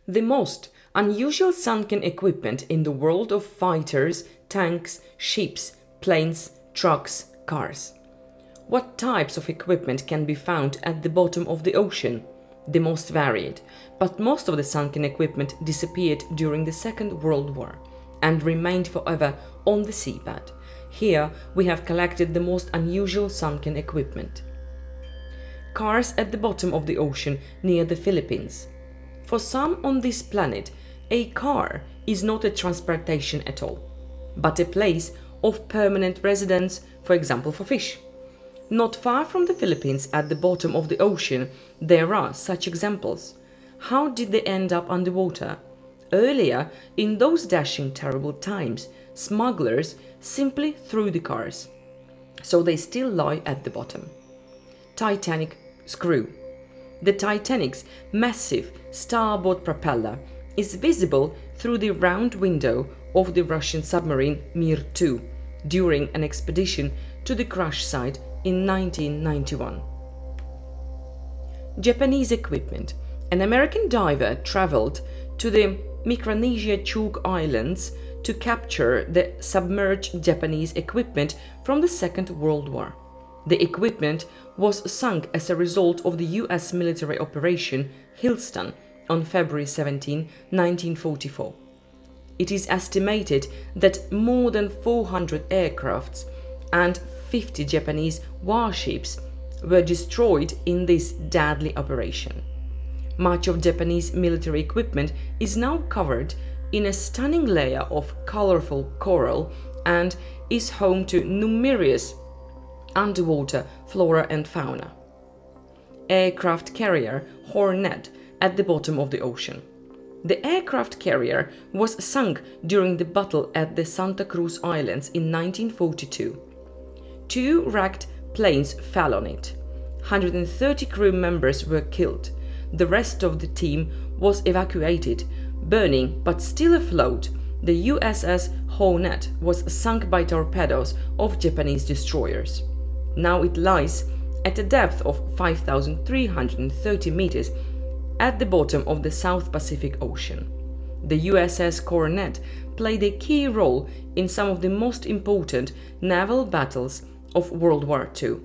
The most unusual sunken equipment in the world of fighters, tanks, ships, planes, trucks, cars. What types of equipment can be found at the bottom of the ocean? The most varied, but most of the sunken equipment disappeared during the Second World War and remained forever on the seabed. Here we have collected the most unusual sunken equipment. Cars at the bottom of the ocean near the Philippines. For some on this planet, a car is not a transportation at all, but a place of permanent residence, for example for fish. Not far from the Philippines at the bottom of the ocean, there are such examples. How did they end up underwater? Earlier, in those dashing terrible times, smugglers simply threw the cars, so they still lie at the bottom. Titanic screw. The Titanic's massive starboard propeller is visible through the round window of the Russian submarine Mir 2 during an expedition to the crash site in 1991. Japanese equipment. An American diver traveled to the Micronesia Chuuk Islands to capture the submerged Japanese equipment from the Second World War. The equipment was sunk as a result of the US military operation Hillston on February 17, 1944. It is estimated that more than 400 aircrafts and 50 Japanese warships were destroyed in this deadly operation. Much of Japanese military equipment is now covered in a stunning layer of colorful coral and is home to numerous underwater flora and fauna. Aircraft carrier Hornet at the bottom of the ocean. The aircraft carrier was sunk during the battle at the Santa Cruz Islands in 1942. 2 wrecked planes fell on it. 130 crew members were killed. The rest of the team was evacuated, burning but still afloat. The USS Hornet was sunk by torpedoes of Japanese destroyers. Now it lies at a depth of 5,330 meters at the bottom of the South Pacific Ocean. The USS Hornet played a key role in some of the most important naval battles of World War II.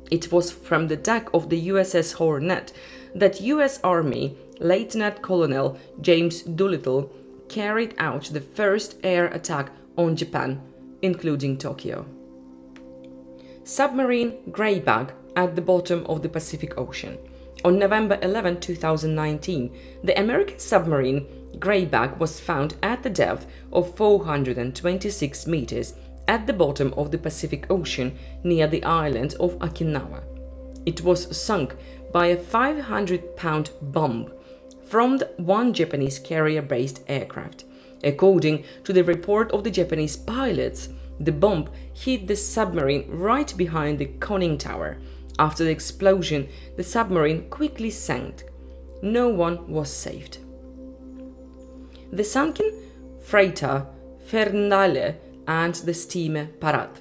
It was from the deck of the USS Hornet that US Army Lieutenant Colonel James Doolittle carried out the first air attack on Japan, including Tokyo. Submarine Greyback at the bottom of the Pacific Ocean. On November 11, 2019, the American submarine Greyback was found at the depth of 426 meters at the bottom of the Pacific Ocean near the island of Okinawa. It was sunk by a 500-pound bomb from one Japanese carrier-based aircraft. According to the report of the Japanese pilots, the bomb hit the submarine right behind the conning tower. After the explosion, the submarine quickly sank. No one was saved. The sunken freighter Ferndale and the steamer Parat.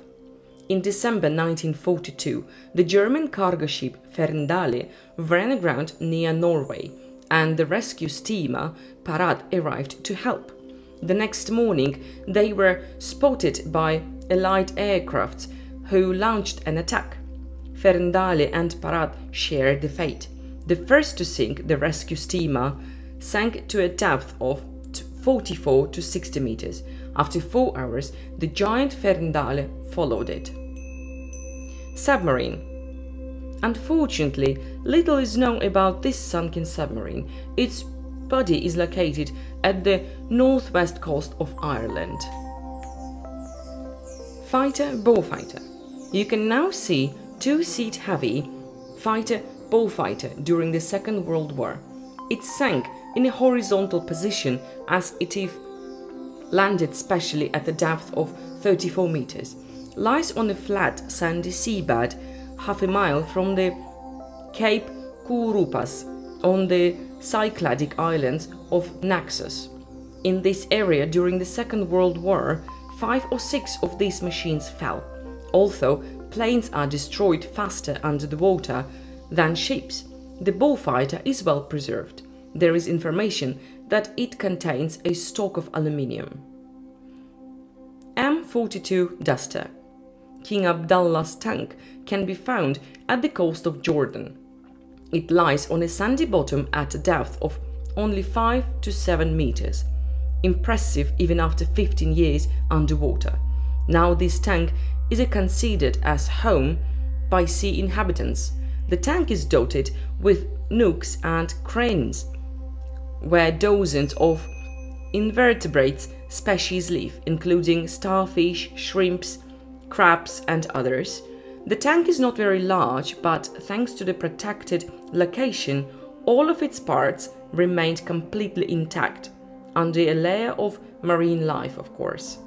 In December 1942, the German cargo ship Ferndale ran aground near Norway, and the rescue steamer Parat arrived to help. The next morning, they were spotted by Eilat aircraft who launched an attack. Ferndale and Parat shared the fate. The first to sink, the rescue steamer, sank to a depth of 44 to 60 meters. After 4 hours, the giant Ferndale followed it. Submarine. Unfortunately, little is known about this sunken submarine. Its body is located at the northwest coast of Ireland. Fighter Beaufighter. You can now see 2-seat heavy fighter Beaufighter during the Second World War. It sank in a horizontal position as it landed specially at a depth of 34 meters. Lies on a flat sandy seabed half a mile from the Cape Kurupas on the Cycladic islands of Naxos. In this area during the Second World War, 5 or 6 of these machines fell. Although planes are destroyed faster under the water than ships, the Beaufighter is well preserved. there is information that it contains a stock of aluminium. M42 Duster. King Abdullah's tank can be found at the coast of Jordan. It lies on a sandy bottom at a depth of only 5 to 7 meters. Impressive even after 15 years underwater. Now this tank is considered as home by sea inhabitants. The tank is dotted with nooks and crannies where dozens of invertebrate species live, including starfish, shrimps, crabs and others. The tank is not very large, but thanks to the protected location, all of its parts remained completely intact, under a layer of marine life, of course.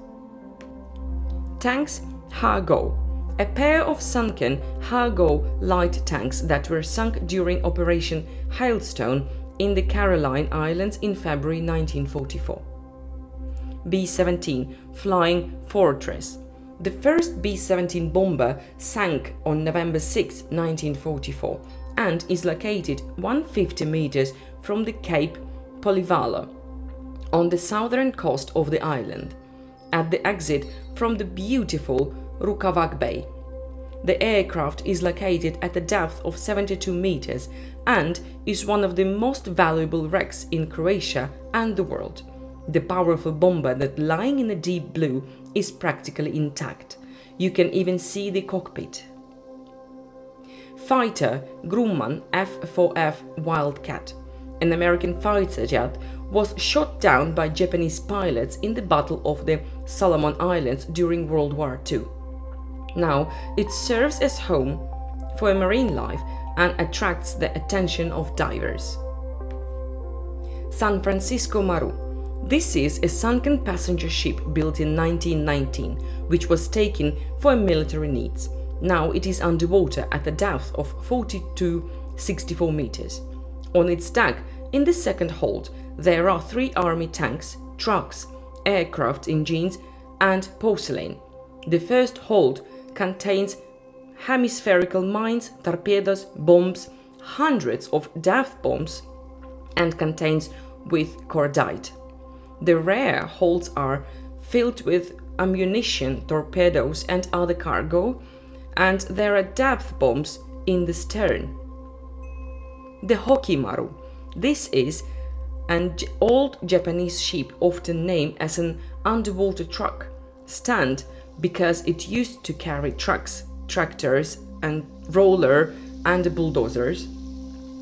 Tanks Hago. A pair of sunken Hago light tanks that were sunk during Operation Hailstone in the Caroline Islands in February 1944. B-17 Flying Fortress. The first B-17 bomber sank on November 6, 1944, and is located 150 meters from the Cape Polivalo, on the southern coast of the island, at the exit from the beautiful Rukavak Bay. The aircraft is located at a depth of 72 meters and is one of the most valuable wrecks in Croatia and the world. The powerful bomber that lying in the deep blue is practically intact. You can even see the cockpit. Fighter Grumman F-4F Wildcat. An American fighter jet was shot down by Japanese pilots in the Battle of the Solomon Islands during World War II. Now it serves as home for marine life and attracts the attention of divers. San Francisco Maru. This is a sunken passenger ship built in 1919, which was taken for military needs. Now it is underwater at a depth of 40 to 64 meters. On its deck, in the second hold, there are 3 army tanks, trucks, aircraft engines, and porcelain. The first hold contains hemispherical mines, torpedoes, bombs, hundreds of depth bombs, and contains with cordite. The rear holds are filled with ammunition, torpedoes, and other cargo, and there are depth bombs in the stern. The Hoki Maru. This is an old Japanese ship often named as an underwater truck stand because it used to carry trucks, tractors, and roller and bulldozers.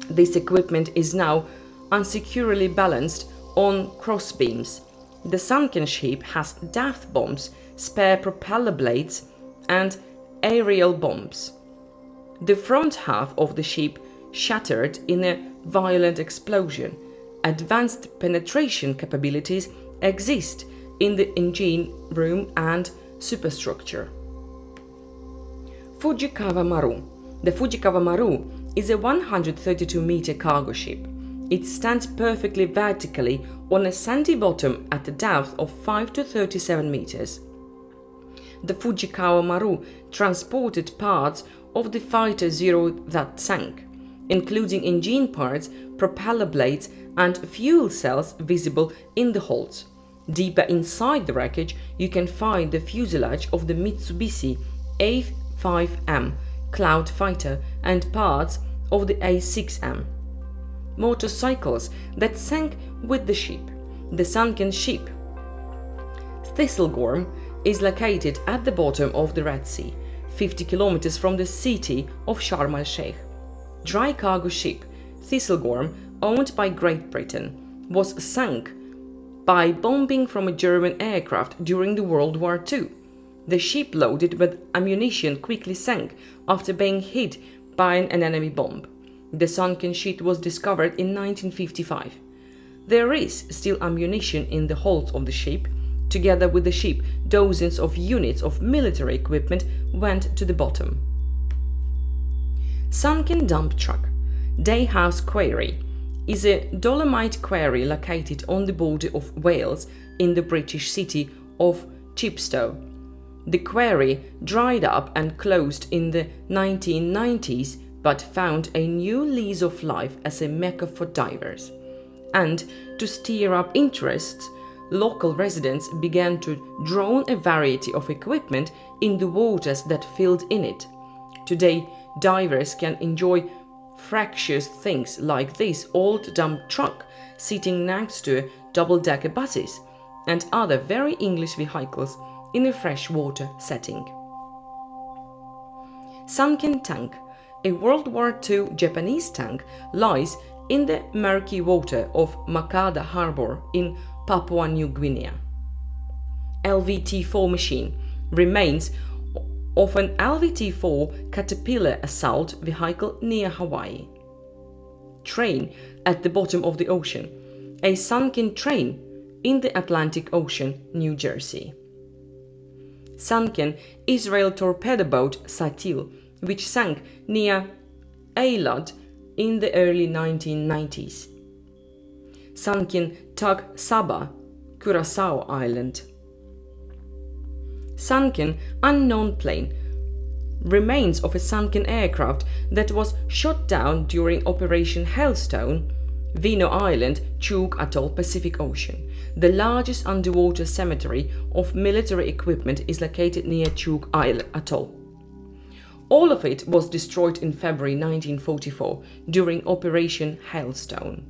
This equipment is now unsecurely balanced on crossbeams. The sunken ship has depth bombs, spare propeller blades, and aerial bombs. The front half of the ship shattered in a violent explosion. Advanced penetration capabilities exist in the engine room and superstructure. Fujikawa Maru. The Fujikawa Maru is a 132-meter cargo ship. It stands perfectly vertically on a sandy bottom at a depth of 5 to 37 meters. The Fujikawa Maru transported parts of the Fighter Zero that sank, including engine parts, propeller blades, and fuel cells visible in the holds. Deeper inside the wreckage, you can find the fuselage of the Mitsubishi A5M Cloud Fighter and parts of the A6M. Motorcycles that sank with the ship. The sunken ship Thistlegorm is located at the bottom of the Red Sea, 50 kilometers from the city of Sharm el-Sheikh. Dry cargo ship Thistlegorm, owned by Great Britain, was sunk by bombing from a German aircraft during the World War II. The ship loaded with ammunition quickly sank after being hit by an enemy bomb. The sunken ship was discovered in 1955. There is still ammunition in the holds of the ship. Together with the ship, dozens of units of military equipment went to the bottom. Sunken dump truck. Dayhouse Quarry is a dolomite quarry located on the border of Wales in the British city of Chepstow. The quarry dried up and closed in the 1990s, but found a new lease of life as a mecca for divers. and to stir up interest, local residents began to drone a variety of equipment in the waters that filled in it. Today, divers can enjoy fractious things like this old dump truck sitting next to double-decker buses and other very English vehicles in a freshwater setting. Sunken tank, a World War II Japanese tank, lies in the murky water of Makada Harbour in Papua New Guinea. LVT-4 Machine, remains of an LVT-4 Caterpillar assault vehicle near Hawaii. Train at the bottom of the ocean, a sunken train in the Atlantic Ocean, New Jersey. Sunken Israel torpedo boat Satil, which sank near Eilat in the early 1990s. Sunken tug Saba, Curacao Island. Sunken unknown plane, remains of a sunken aircraft that was shot down during Operation Hailstone, Vino Island, Chuuk Atoll, Pacific Ocean. The largest underwater cemetery of military equipment is located near Chuuk Atoll. All of it was destroyed in February 1944 during Operation Hailstone.